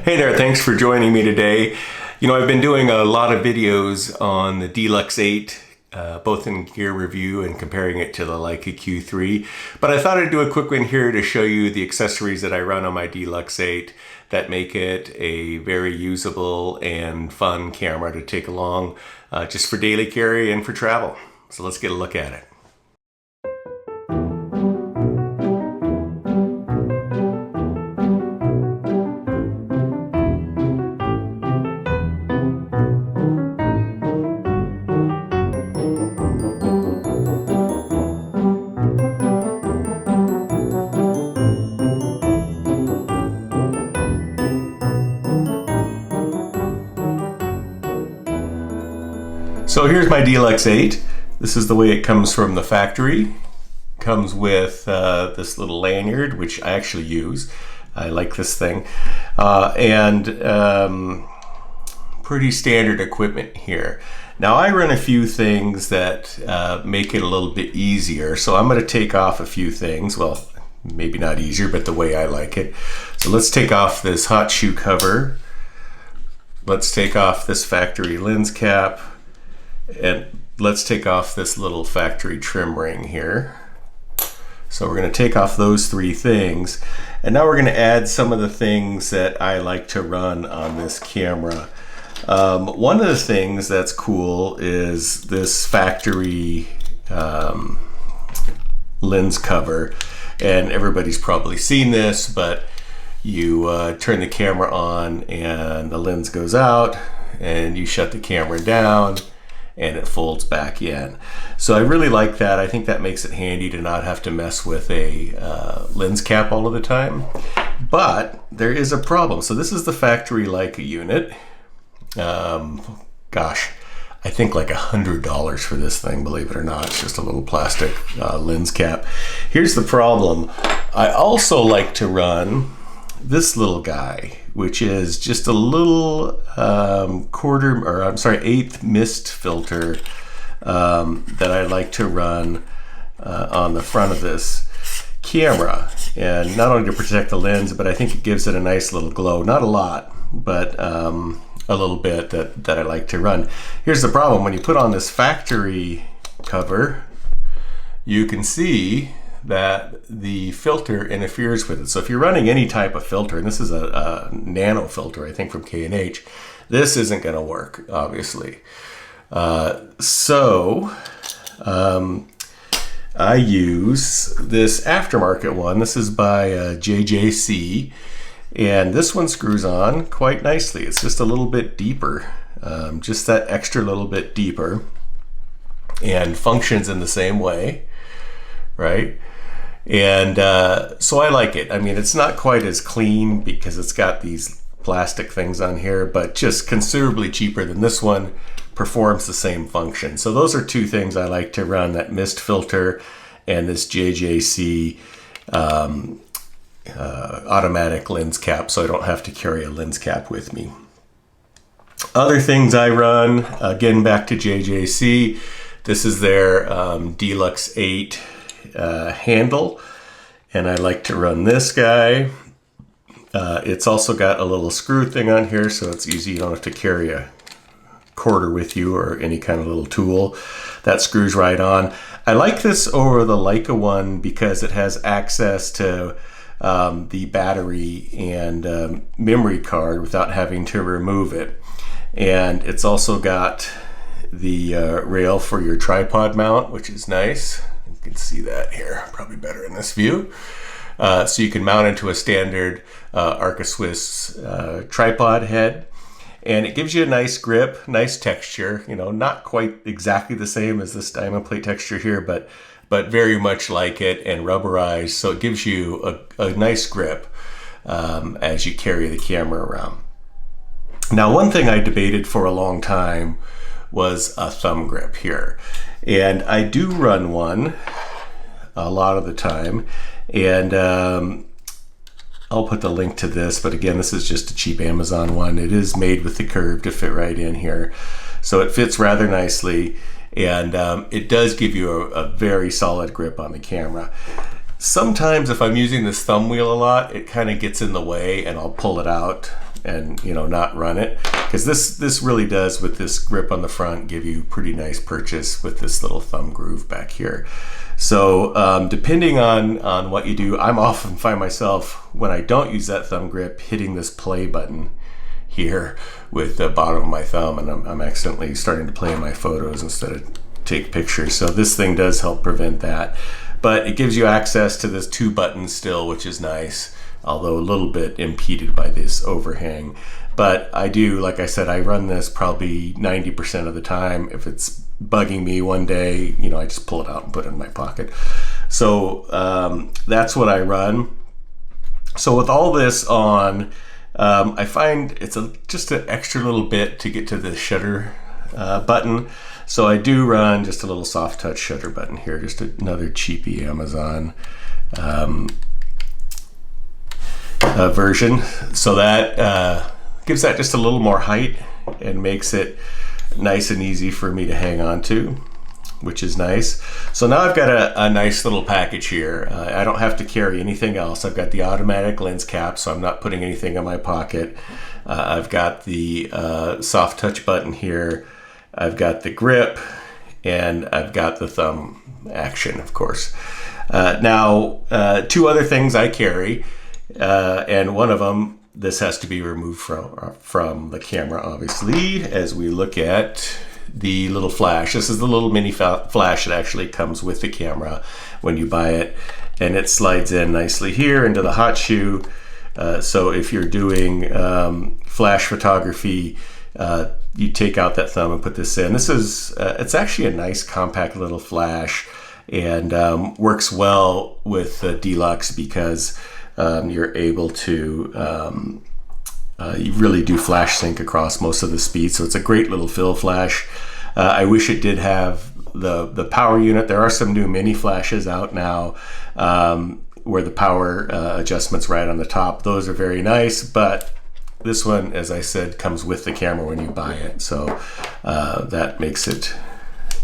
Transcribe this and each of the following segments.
Hey there, thanks for joining me today. I've been doing a lot of videos on the D-Lux 8, both in gear review and comparing it to the Leica Q3. But I thought I'd do a quick one here to show you the accessories that I run on my D-Lux 8 that make it a very usable and fun camera to take along just for daily carry and for travel. So let's get a look at it. So here's my D-Lux 8. This is the way it comes from the factory. Comes with this little lanyard, which I actually use. I like this thing. And pretty standard equipment here. Now I run a few things that make it a little bit easier. So I'm going to take off a few things. Well, maybe not easier, but the way I like it. So let's take off this hot shoe cover. Let's take off this factory lens cap. And let's take off this little factory trim ring here. So we're going to take off those three things. And now we're going to add some of the things that I like to run on this camera. One of the things that's cool is this factory lens cover. And everybody's probably seen this, but you turn the camera on and the lens goes out and you shut the camera down and it folds back in. So I really like that. I think that makes it handy to not have to mess with a lens cap all of the time. But there is a problem. So this is the factory Leica unit. Gosh, I think like $100 for this thing, believe it or not. It's just a little plastic lens cap. Here's the problem. I also like to run this little guy, which is just a little eighth mist filter that I like to run on the front of this camera. And not only to protect the lens, but I think it gives it a nice little glow. Not a lot, but a little bit that I like to run. Here's the problem. When you put on this factory cover, you can see that the filter interferes with it. So if you're running any type of filter, and this is a nano filter, I think from K&H, this isn't going to work, obviously. So I use this aftermarket one. This is by JJC, and this one screws on quite nicely. It's just a little bit deeper, just that extra little bit deeper, and functions in the same way, right? And so I like it. I mean, it's not quite as clean because it's got these plastic things on here, but just considerably cheaper than this one, performs the same function. So those are two things I like to run, that mist filter and this JJC automatic lens cap, so I don't have to carry a lens cap with me. Other things I run, again, back to JJC. This is their D-Lux 8 handle, and I like to run this guy. It's also got a little screw thing on here, so it's easy. You don't have to carry a quarter with you or any kind of little tool. That screws right on. I like this over the Leica one because it has access to the battery and memory card without having to remove it. And it's also got the rail for your tripod mount, which is nice. You can see that here, probably better in this view. So you can mount into a standard Arca Swiss tripod head, and it gives you a nice grip, nice texture. Not quite exactly the same as this diamond plate texture here, but very much like it, and rubberized. So it gives you a nice grip as you carry the camera around. Now, one thing I debated for a long time was a thumb grip here. And I do run one a lot of the time. And I'll put the link to this, but again, this is just a cheap Amazon one. It is made with the curve to fit right in here. So it fits rather nicely, and it does give you a very solid grip on the camera. Sometimes if I'm using this thumb wheel a lot, it kind of gets in the way and I'll pull it out and not run it, because this really does, with this grip on the front, give you pretty nice purchase with this little thumb groove back here. So depending on what you do, I'm often find myself, when I don't use that thumb grip, hitting this play button here with the bottom of my thumb, and I'm accidentally starting to play in my photos instead of take pictures. So this thing does help prevent that, but it gives you access to this 2 buttons still, which is nice, although a little bit impeded by this overhang. But I do, like I said, I run this probably 90% of the time. If it's bugging me one day, I just pull it out and put it in my pocket. So that's what I run. So with all this on, I find it's just an extra little bit to get to the shutter button. So I do run just a little soft touch shutter button here, just another cheapy Amazon version. So that gives that just a little more height and makes it nice and easy for me to hang on to, which is nice. So now I've got a nice little package here. I don't have to carry anything else. I've got the automatic lens cap, so I'm not putting anything in my pocket. I've got the soft touch button here. I've got the grip, and I've got the thumb action, of course. Now, 2 other things I carry, and one of them, this has to be removed from the camera, obviously, as we look at the little flash. This is the little mini flash that actually comes with the camera when you buy it, and it slides in nicely here into the hot shoe. So if you're doing flash photography, you take out that thumb and put this in. This is it's actually a nice compact little flash, and works well with the D-Lux because you're able to you really do flash sync across most of the speed. So it's a great little fill flash. I wish it did have the power unit. There are some new mini flashes out now where the power adjustment's right on the top. Those are very nice, but this one, as I said, comes with the camera when you buy it. So that makes it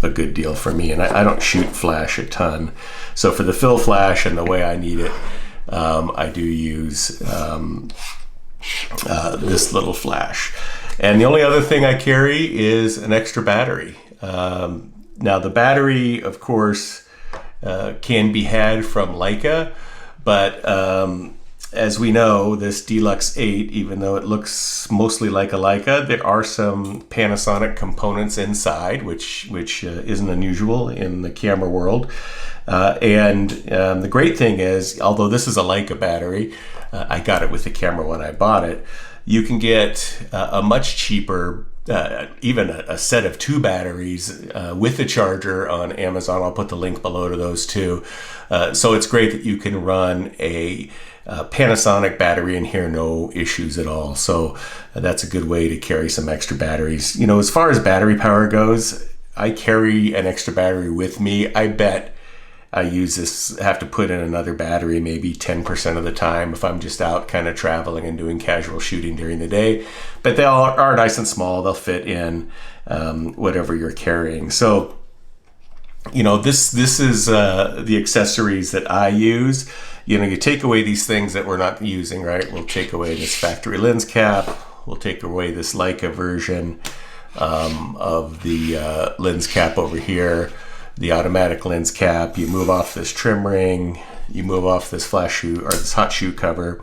a good deal for me. And I don't shoot flash a ton. So for the fill flash and the way I need it, I do use this little flash. And the only other thing I carry is an extra battery. Now the battery, of course, can be had from Leica, but as we know, this D-Lux 8, even though it looks mostly like a Leica, there are some Panasonic components inside, which isn't unusual in the camera world. And the great thing is, although this is a Leica battery, I got it with the camera when I bought it, you can get a much cheaper, even a set of 2 batteries with a charger on Amazon. I'll put the link below to those too. So it's great that you can run a Panasonic battery in here, no issues at all. So that's a good way to carry some extra batteries. As far as battery power goes, I carry an extra battery with me. I bet I have to put in another battery maybe 10% of the time if I'm just out kind of traveling and doing casual shooting during the day. But they all are nice and small. They'll fit in whatever you're carrying. So, this is the accessories that I use. You take away these things that we're not using, right? We'll take away this factory lens cap. We'll take away this Leica version of the lens cap over here, the automatic lens cap. You move off this trim ring, you move off this flash shoe or this hot shoe cover,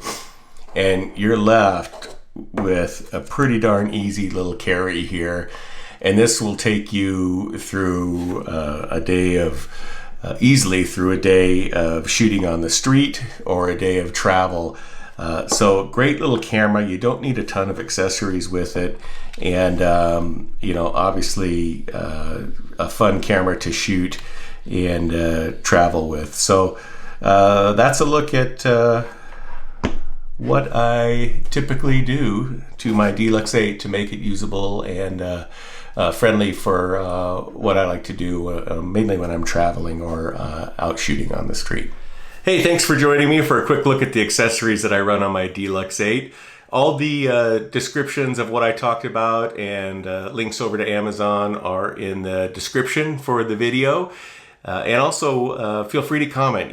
and you're left with a pretty darn easy little carry here. And this will take you through easily through a day of shooting on the street or a day of travel. So great little camera. You don't need a ton of accessories with it. And, obviously a fun camera to shoot and travel with. So that's a look at what I typically do to my D-Lux 8 to make it usable and friendly for what I like to do, mainly when I'm traveling or out shooting on the street. Hey, thanks for joining me for a quick look at the accessories that I run on my D-Lux 8. All the descriptions of what I talked about and links over to Amazon are in the description for the video. And also feel free to comment.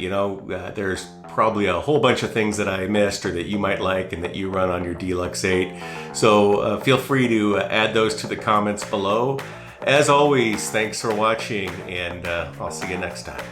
There's probably a whole bunch of things that I missed or that you might like and that you run on your D-Lux 8. So feel free to add those to the comments below. As always, thanks for watching, and I'll see you next time.